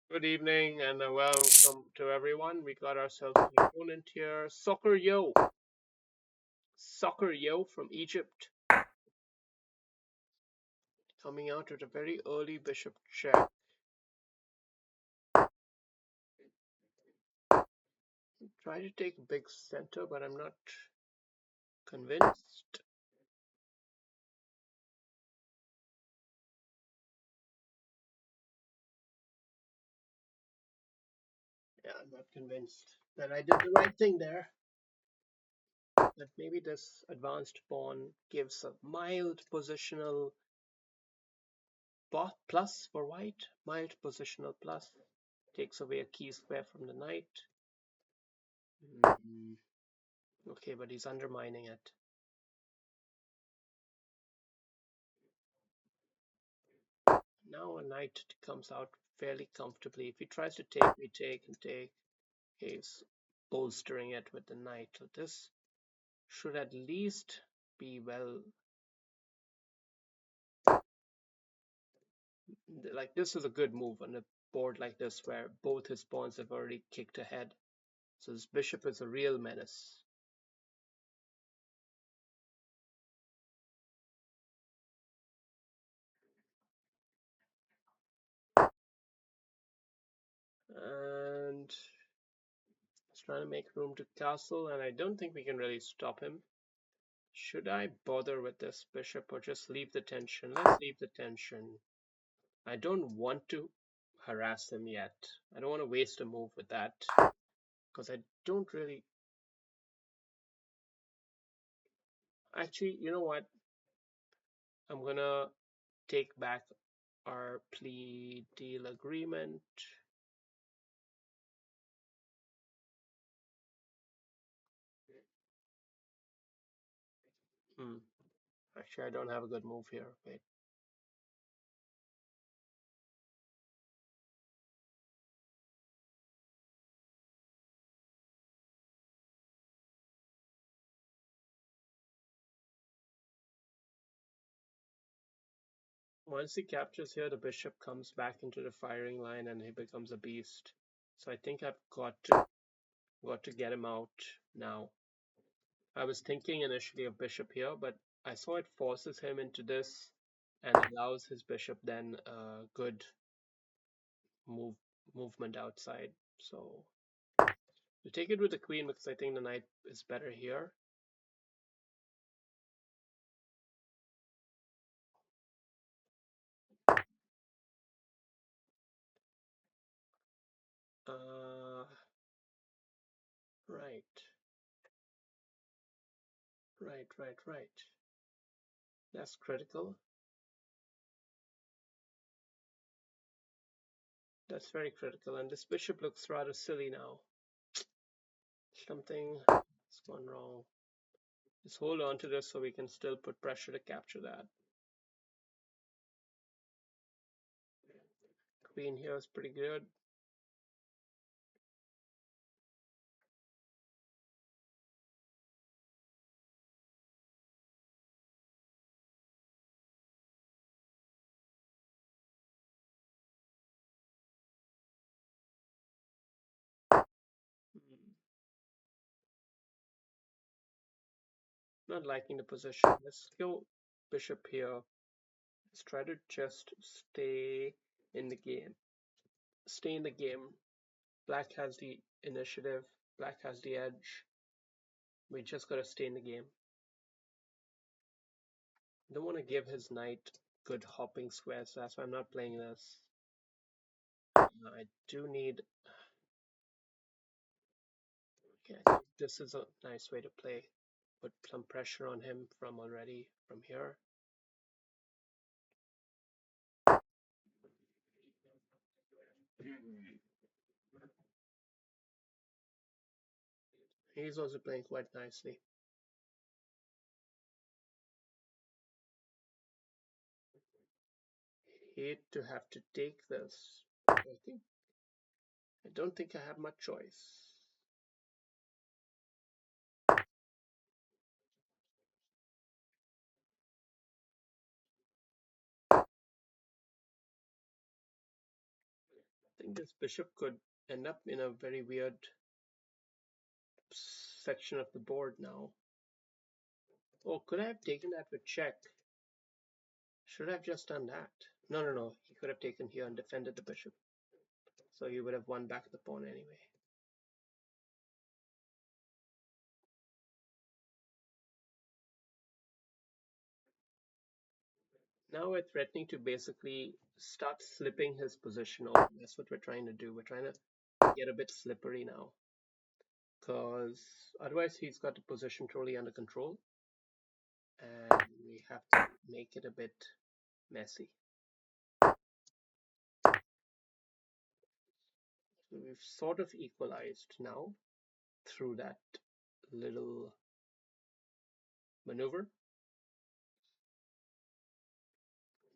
Good evening and welcome to everyone. We got ourselves an opponent here, Soccer Yo from Egypt, coming out at a very early bishop check. Try to take big center, but I'm not convinced. Yeah, I'm not convinced that I did the right thing there. That maybe this advanced pawn gives a mild positional plus for white, mild positional plus, takes away a key square from the knight. Okay, but he's undermining it. Now a knight comes out fairly comfortably. If he tries to take, we take and take. He's bolstering it with the knight. So this should at least be well. Like this is a good move on a board like this where both his pawns have already kicked ahead. So his bishop is a real menace. And he's trying to make room to castle, and I don't think we can really stop him. Should I bother with this bishop or just leave the tension? Let's leave the tension. I don't want to harass him yet. I don't want to waste a move with that because I don't really. Actually, you know what? I'm gonna take back our plea deal agreement. Hmm. Actually, I don't have a good move here. Wait. Once he captures here, the bishop comes back into the firing line and he becomes a beast. So I think I've got to get him out now. I was thinking initially of bishop here, but I saw it forces him into this and allows his bishop then good move movement outside. So to take it with the queen because I think the knight is better here. Right, right. That's critical. That's very critical. And this bishop looks rather silly now. Something has gone wrong. Just hold on to this so we can still put pressure to capture that. Queen here is pretty good. Not liking the position. Let's go bishop here. Let's try to just stay in the game. Stay in the game. Black has the initiative. Black has the edge. We just gotta stay in the game. Don't want to give his knight good hopping squares, so that's why I'm not playing this. I do need. Okay, I think this is a nice way to play. Put some pressure on him from already from here. He's also playing quite nicely. Hate to have to take this. I don't think I have much choice. I think this bishop could end up in a very weird section of the board now. Oh, could I have taken that with check? Should I have just done that? No. He could have taken here and defended the bishop. So he would have won back the pawn anyway. Now we're threatening to basically start slipping his position over. That's what we're trying to do. We're trying to get a bit slippery now, because otherwise he's got the position totally under control, and we have to make it a bit messy. So we've sort of equalized now through that little maneuver.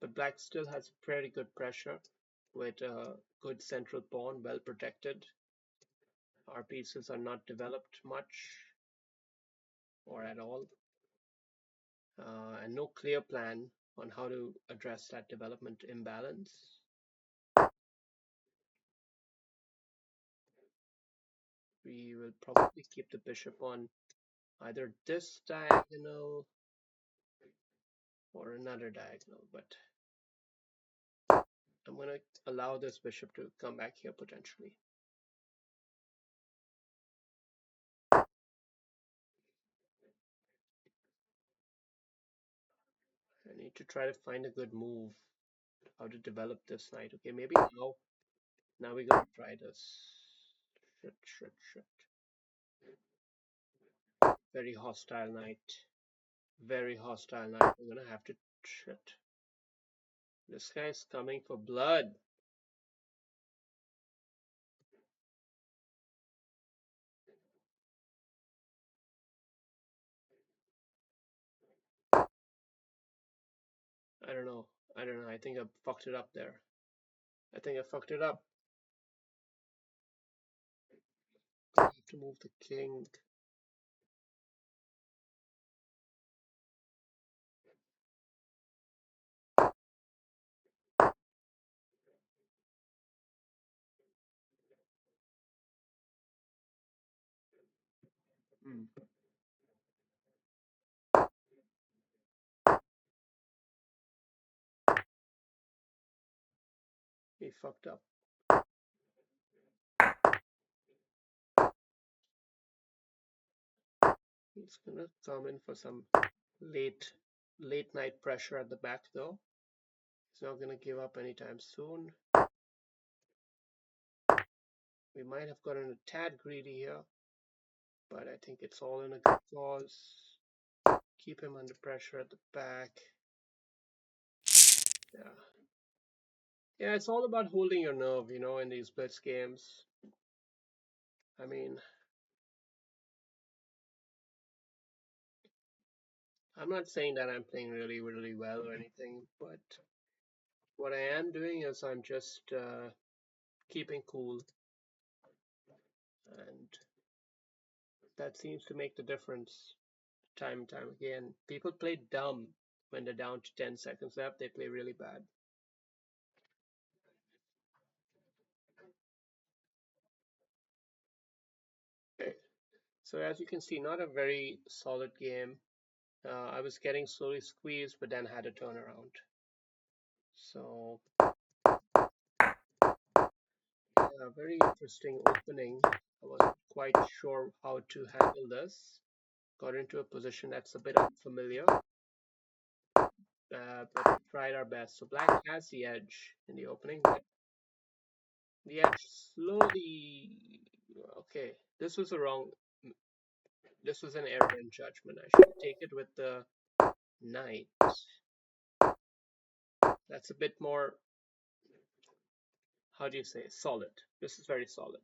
But black still has pretty good pressure with a good central pawn, well protected. Our pieces are not developed much or at all, and no clear plan on how to address that development imbalance. We will probably keep the bishop on either this diagonal or another diagonal, but I'm going to allow this bishop to come back here potentially. I need to try to find a good move, how to develop this knight. Okay, maybe now we're going to try this. Shit. Very hostile knight. Very hostile knight. We're going to have to... Shit. This guy's coming for blood. I don't know. I think I fucked it up there. I think I fucked it up. I have to move the king. He fucked up. He's gonna come in for some late night pressure at the back though. He's not gonna give up anytime soon. We might have gotten a tad greedy here, but I think it's all in a good cause. Keep him under pressure at the back. Yeah, it's all about holding your nerve, you know, in these blitz games. I mean, I'm not saying that I'm playing really well or anything, but what I am doing is I'm just keeping cool, and that seems to make the difference time and time again. People play dumb when they're down to 10 seconds left. They play really bad. Okay. So as you can see, not a very solid game. I was getting slowly squeezed, but then had a turnaround. So yeah, very interesting opening. I wasn't quite sure how to handle this. Got into a position that's a bit unfamiliar, but we tried our best. So black has the edge in the opening, but the edge slowly... Okay, this was a wrong... This was an error in judgment. I should take it with the knight. That's a bit more... How do you say? Solid. This is very solid.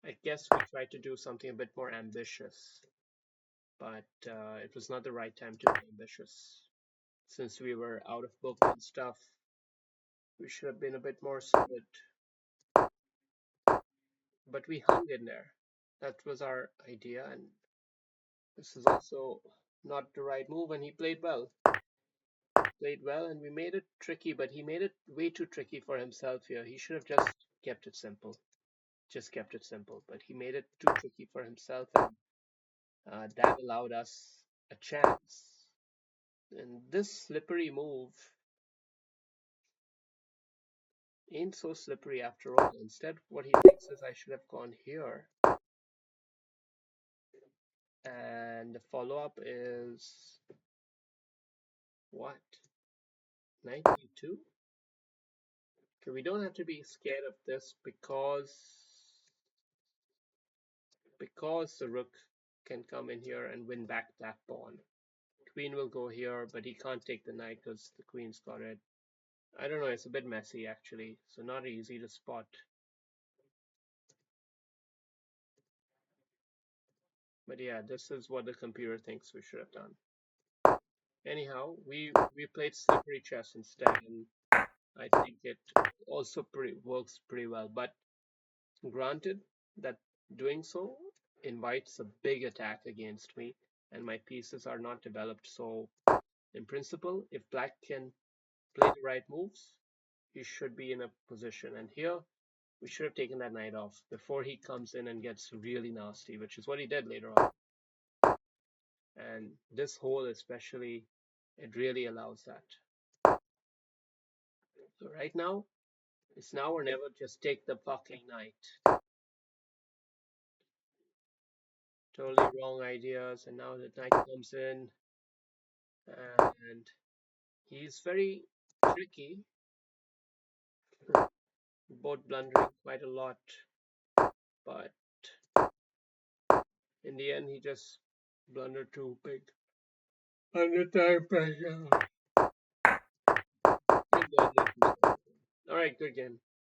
I guess we tried to do something a bit more ambitious, but it was not the right time to be ambitious. Since we were out of book and stuff, we should have been a bit more solid. But we hung in there. That was our idea, and this is also not the right move, and he played well. And we made it tricky, but he made it way too tricky for himself here. He should have just kept it simple. Just kept it simple. But he made it too tricky for himself, and that allowed us a chance. And this slippery move ain't so slippery after all. Instead, what he thinks is I should have gone here. And the follow-up is what? Knight e2? Okay, we don't have to be scared of this because the rook can come in here and win back that pawn. Queen will go here, but he can't take the knight because the queen's got it. I don't know, it's a bit messy actually, so not easy to spot. But yeah, this is what the computer thinks we should have done. Anyhow, we played slippery chess instead, and I think it also works pretty well. But granted that doing so invites a big attack against me, and my pieces are not developed. So in principle, if black can play the right moves, he should be in a position. And here we should have taken that knight off before he comes in and gets really nasty, which is what he did later on. And this hole especially, it really allows that. So right now, it's now or never. Just take the fucking knight. Totally wrong ideas. And now the knight comes in, and he's very tricky, both blundering quite a lot. But in the end, he just blundered too big. Under time pressure. All right, good game.